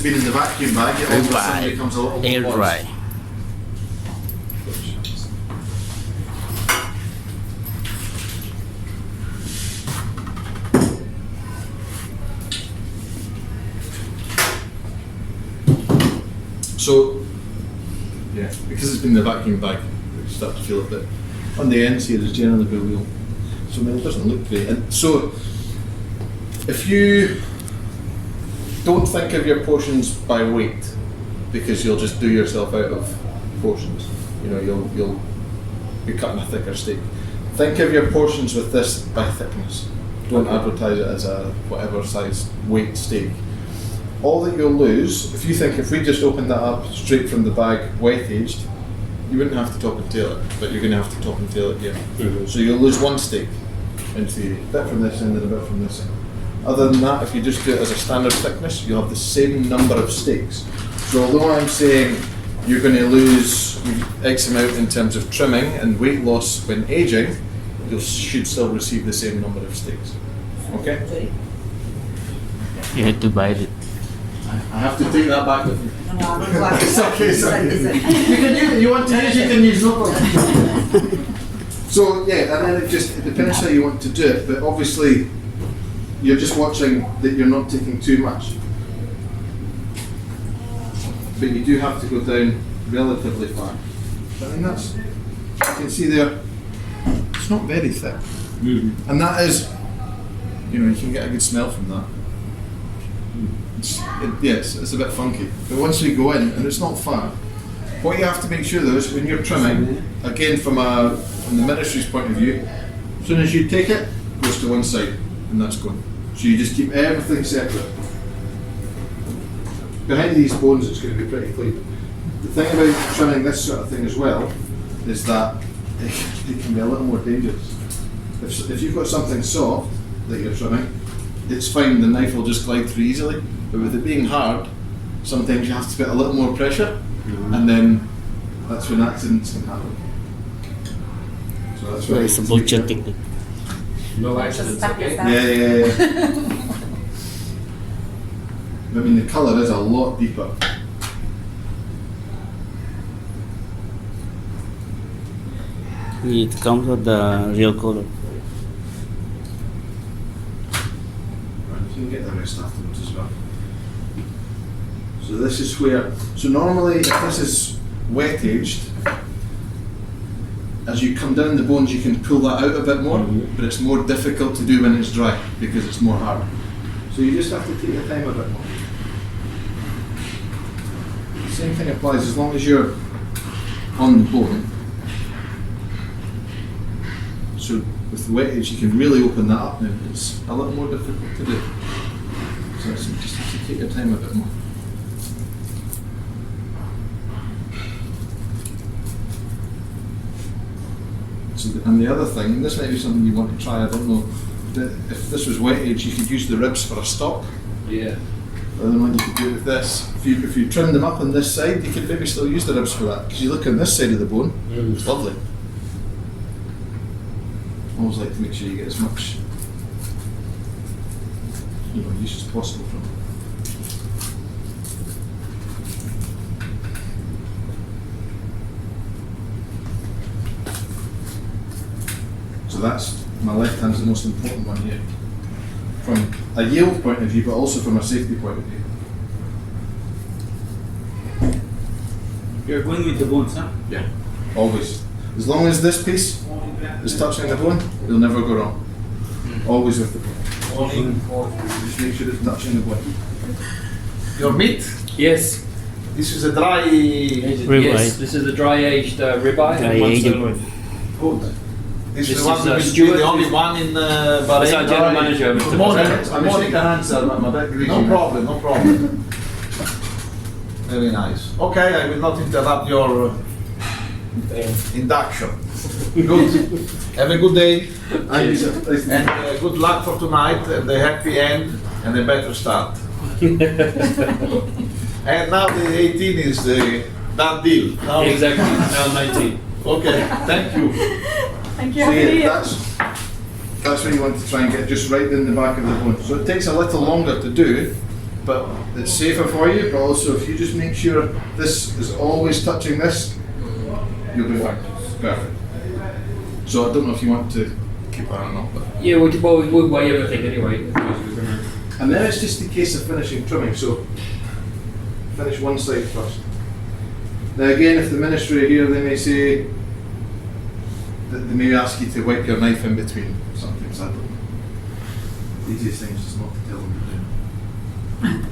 been in the vacuum bag, it all of a sudden becomes a little air more moist. dry. So, yeah, because it's been in the vacuum bag, you start to feel a bit. On the ends here, there's generally a wheel. So, I mean, it doesn't look great. And so, if you don't think of your portions by weight, because you'll just do yourself out of portions. You know, you'll be cutting a thicker steak. Think of your portions with this by thickness. Don't advertise it as a whatever size weight steak. All that you'll lose, if you think if we just opened that up straight from the bag, wet aged, you wouldn't have to top and tail it, but you're going to have to top and tail it here. Mm-hmm. So you'll lose one steak in theory, a bit from this end and a bit from this end. Other than that, if you just do it as a standard thickness, you'll have the same number of steaks. So although I'm saying you're going to lose X amount in terms of trimming and weight loss when aging, you should still receive the same number of steaks. Okay? You had to buy it. I have to take that back with me. It's okay, it's okay. You can use it. You want to use it, you can use, no problem. So yeah, and then it depends how you want to do it, but obviously you're just watching that you're not taking too much. But you do have to go down relatively far. I mean that's, you can see there, it's not very thick. Mm-hmm. And that is, you know, you can get a good smell from that. Yes, it's a bit funky, but once we go in, and it's not far, what you have to make sure though is when you're trimming, again from the ministry's point of view, as soon as you take it, it goes to one side, and that's gone. So you just keep everything separate. Behind these bones it's going to be pretty clean. The thing about trimming this sort of thing as well, is that it can be a little more dangerous. If you've got something soft that you're trimming, it's fine, the knife will just glide through easily. But with it being hard, sometimes you have to put a little more pressure, and then that's when accidents can happen. So that's why It's a butcher technique. No accidents, okay? Yeah. I mean, the colour is a lot deeper. It comes with the real color. You can get the rest afterwards as well. So this is where, so normally if this is wet aged, as you come down the bones you can pull that out a bit more, but it's more difficult to do when it's dry because it's more hard. So you just have to take your time a bit more. The same thing applies as long as you're on the bone. So with the wet edge you can really open that up now. It's a little more difficult to do. So you just have to take your time a bit more. So and the other thing, and this might be something you want to try, I don't know, if this was wet edge you could use the ribs for a stock. Yeah. Other than what you could do with this. If you trim them up on this side, you could maybe still use the ribs for that. Because you look on this side of the bone, it's lovely. Always like to make sure you get as much use as possible from it. So that's, my left hand's the most important one here. From a yield point of view, but also from a safety point of view. You're going with the bones, huh? Yeah. Always. As long as this piece is touching the bone, you'll never go wrong. Always with the bone. Just make sure it's touching the bone. Your meat? Yes. This is a dry Ribeye. Yes, this is a dry aged ribeye. Dry and one aged. sirloin. Good. This This is the one is, that we Stuart. the only one in Bahrain. It's our general manager, Mr. Good morning. Bazaar. I'm morning can answer, but I'm a bit greasy. No problem, no problem. Very nice. Okay, I will not interrupt your induction. Good. Have a good day. And good luck for tonight, and a happy end, and a better start. And now the 18 is the done deal. Now, Exactly, now 19. okay, thank you. Thank you. So Happy New Year. that's what you want to try and get just right in the back of the bone. So it takes a little longer to do, but it's safer for you. But also, if you just make sure this is always touching this, you'll be fine. Perfect. So I don't know if you want to keep that or not, but Yeah, we'll weigh everything anyway. and then it's just a case of finishing trimming. So finish one side first. Now again, if the ministry are here, they may say that they may ask you to wipe your knife in between. Sometimes I don't know. The easiest thing is just not to tell them to do.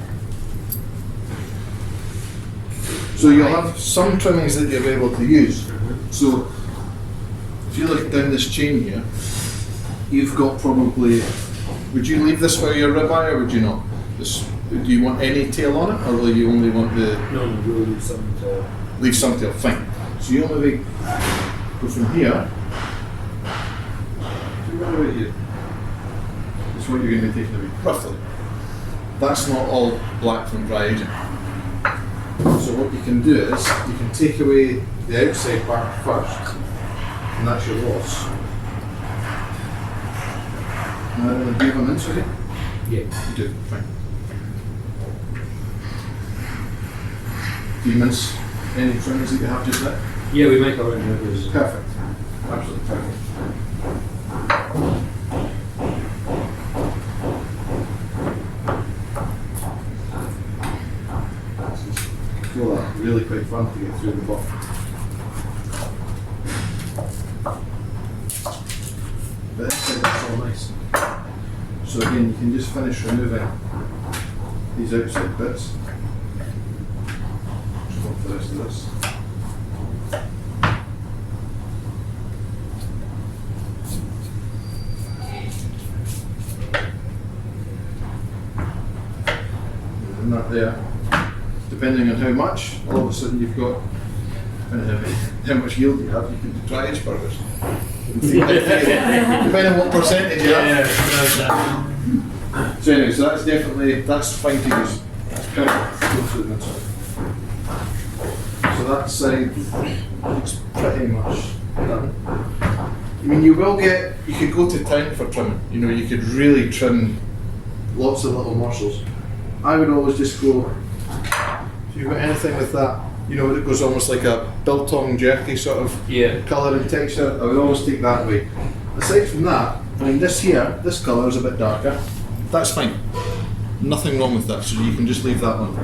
So you'll have some trimmings that you'll be able to use. So if you look down this chain here, you've got probably, would you leave this for your ribeye or would you not? Do you want any tail on it or will you only want the... No, we'll leave some tail. Leave some tail, fine. So you only go from here to right away here. That's what you're going to be taking away, roughly. That's not all black from dry aging. So what you can do is, you can take away the outside part first, and that's your loss. Do you have a mince with it? Yeah. You do, fine. Do you mince any trimmings that you have just now? Yeah, we make our own burgers. Perfect. Absolutely perfect. I feel that really quite fun to get through the bottom. But inside that's all nice. So again, you can just finish removing these outside bits. Just want the rest of this. And that there, depending on how much, all of a sudden you've got, depending on how much yield you have, you can do dry aged burgers. Depending on what percentage you have. So anyway, so that's definitely, that's fine to use. That's perfect. Go through the middle. So that side looks pretty much done. I mean, you could go to town for trimming. You know, you could really trim lots of little morsels. I would always just go, if you've got anything with that, you know, it goes almost like a biltong jerky sort of colour and texture, I would always take that away. Aside from that, I mean, this here, this colour is a bit darker. That's fine. Nothing wrong with that, so you can just leave that on.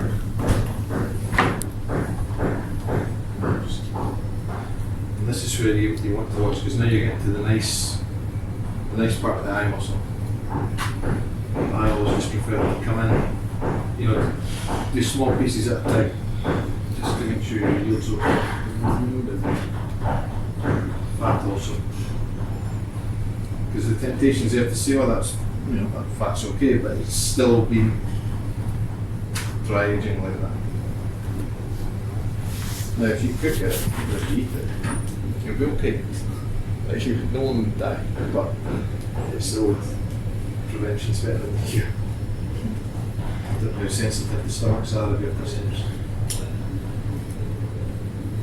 And this is where you want to watch, because now you get to the nice part of the eye muscle. I always just prefer to come in, you know, do small pieces at a time, just to make sure your yields are fat also. Because the temptation is you have to say, oh, that's, you know, that fat's okay, but it's still be dry aging like that. Now, if you cook it, if you eat it, you'll be okay. Like, no one would die, but it's still prevention's better than cure. I don't know how sensitive the stomachs are of your passengers.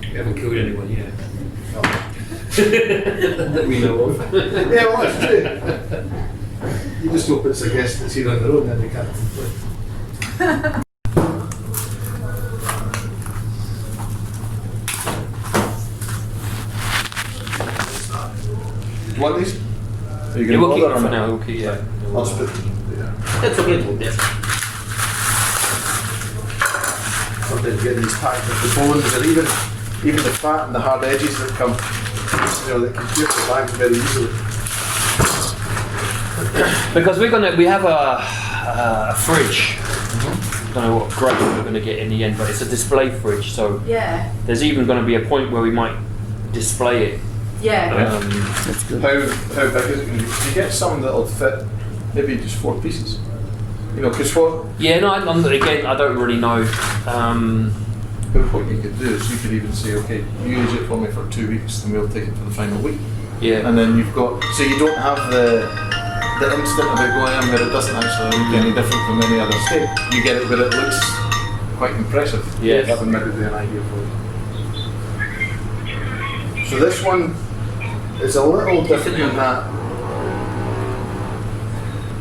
We haven't killed anyone yet. That we know of. Yeah, well, that's true. You just hope it's a guest that's here on the road and then they can't complain. Do you want these? Are you Yeah, we'll keep bother it or for not? now. We'll keep, yeah. I'll split them. Yeah. That's okay. Yeah. Sometimes you get these packed with the bones and even the fat and the hard edges that come, you know, that can chip the bag very easily. Because we have a fridge. Don't know what grade we're going to get in the end, but it's a display fridge. So Yeah. there's even going to be a point where we might display it. Yeah. That's good. How big is it going to be? You get some that'll fit maybe just 4 pieces. You know, because Yeah, no. Again, I don't really know. what you could do is you could even say, okay, you use it for me for 2 weeks, and we'll take it for the final week. Yeah. And then you've got, so you don't have the instant of it going in where it doesn't actually look any different from any other steak. You get it where it looks quite impressive. Yeah. That would maybe be an idea for you. So this one is a little different than that.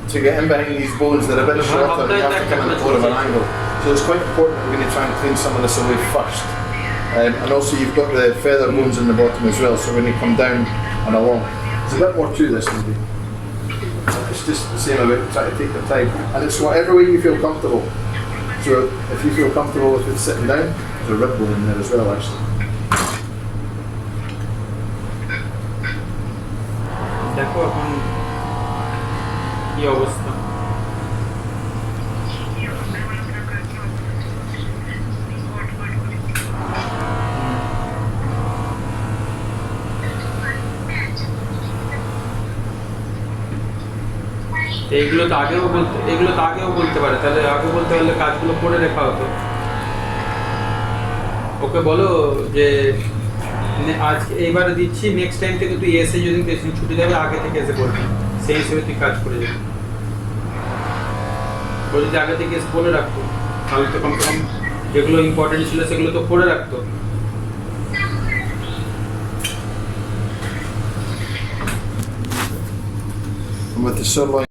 to get in behind these bones, they're a bit shorter and you have to come in at more of an angle. So it's quite important that we're going to try and clean some of this away first. And also you've got the feather bones in the bottom as well, so when you come down and along, there's a bit more to this maybe. It's just the same about trying to take your time. And it's whatever way you feel comfortable. So if you feel comfortable with it sitting down, there's a rib bone in there as well actually. দেখো এখন কি অবস্থা এইগুলো তো আগেও বলতে পারে, তাহলে আগে বলতে পারলে কাজগুলো করে রাখা হতো। ওকে বলো যে আজ এইবারে দিচ্ছি, নেক্সট টাইম থেকে তুই এসে যদি পেশেন্ট ছুটি যাবে আগে থেকে এসে বলবি, সেই হিসেবে তুই কাজ করে যাবি। ও যদি আগে থেকে এসে বলে রাখতো তাহলে তো কমসে কম যেগুলো ইম্পর্টেন্ট ছিল সেগুলো তো করে রাখতো। And with the sirloin